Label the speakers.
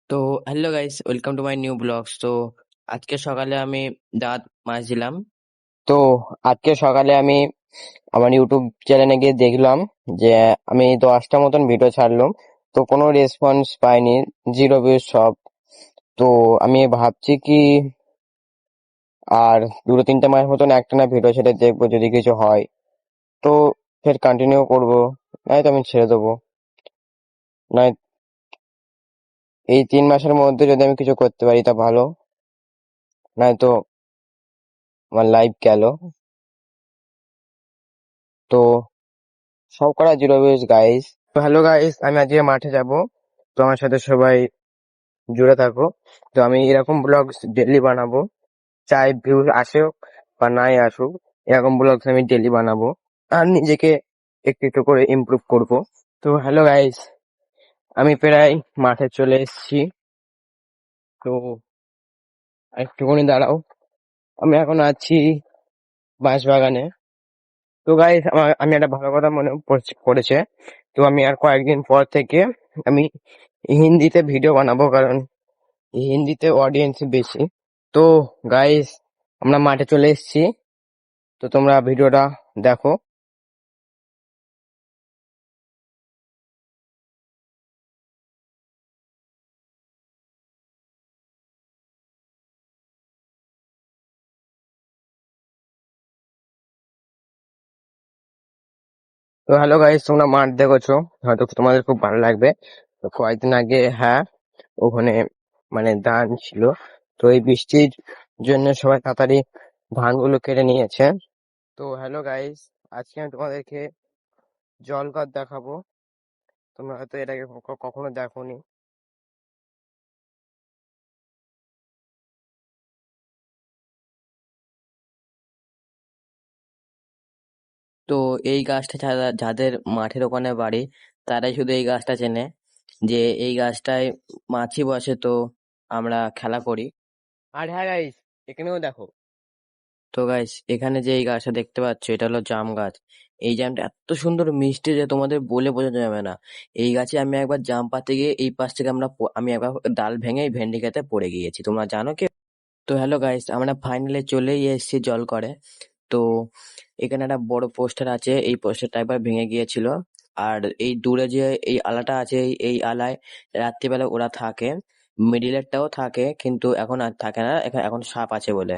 Speaker 1: তো hello guys, welcome to my new blogs. তো আজকে সকালে আমি দাঁত মাজছিলাম। তো আজকে সকালে আমি আমার ইউটিউব চ্যানেলে গিয়ে দেখলাম যে আমি 10টা মতন ভিডিও ছাড়লাম, তো কোনো রেসপন্স পাইনি, জিরো ভিউজ সব। তো আমি ভাবছি কি আর দুটো তিনটে মাস মতন একটানা ভিডিও ছেড়ে দেখবো, যদি কিছু হয় তো ফের কন্টিনিউ করবো, নয়তো আমি ছেড়ে দেবো। নয় এই 3 মাসের মধ্যে যদি আমি কিছু করতে পারি তা ভালো, নয়তো আমার লাইফ গেল। তো সব করা জিরো ভিউজ গাইস। তো হ্যালো গাইস, আমি আজকে মাঠে যাব, তো আমার সাথে সবাই জুড়ে থাকো। তো আমি এরকম ব্লগ ডেলি বানাবো, চাই ভিউজ আসুক বা নাই আসুক, এরকম ব্লগ আমি ডেলি বানাবো আর নিজেকে একটু একটু করে ইমপ্রুভ করব। তো হ্যালো গাইস, আমি প্রায় মাঠে চলে এসেছি। তো একটুখানি দাঁড়াও, আমি এখন আছি বাঁশবাগানে। তো গাইস, আমি একটা ভালো কথা মনে পড়েছে। তো আমি আর কয়েকদিন পর থেকে আমি হিন্দিতে ভিডিও বানাবো, কারণ হিন্দিতে অডিয়েন্স বেশি। তো গাইস, আমরা মাঠে চলে এসেছি, তো তোমরা ভিডিওটা দেখো। তো হ্যালো গাইস, তোমরা মাঠ দেখেছো, হয়তো তোমাদের খুব ভালো লাগবে। তো কয়েকদিন আগে, হ্যাঁ, ওখানে মানে ধান ছিল, তো এই বৃষ্টির জন্য সবাই তাড়াতাড়ি ধানগুলো কেটে নিয়েছে। তো হ্যালো গাইস, আজকে আমি তোমাদেরকে জলঘর দেখাবো। তোমরা হয়তো এর আগে কখনো দেখোনি। তো এই গাছটা যাদের মাঠের ওখানে বাড়ি, তারাই শুধু এই গাছটা চেনে, যে এই গাছটায় মাছি বসে, তো আমরা খেলা করি। আর হ্যাঁ গাইস, এখানেও দেখো। তো গাইস, এখানে যে এই গাছটা দেখতে পাচ্ছ, এটা হলো জাম গাছ। এই জামটা এত সুন্দর মিষ্টি যে তোমাদের বলে বোঝানো যাবে না। এই গাছে আমি একবার জাম পাড়তে গিয়ে এই পাশ থেকে আমি একবার ডাল ভেঙে এই ভেন্ডি খেতে পড়ে গিয়েছি, তোমরা জানো কি? তো হ্যালো গাইস, আমরা ফাইনালি চলেই এসেছি জল করে। তো এখানে একটা বড় পোস্টার আছে, এই পোস্টারটা একবার ভেঙে গিয়েছিল। আর এই দূরে যে এই আলাটা আছে, এই আলায় রাত্রিবেলা ওরা থাকে, মিডিলেরটাও থাকে, কিন্তু এখন আর থাকে না, এখন সাপ আছে বলে।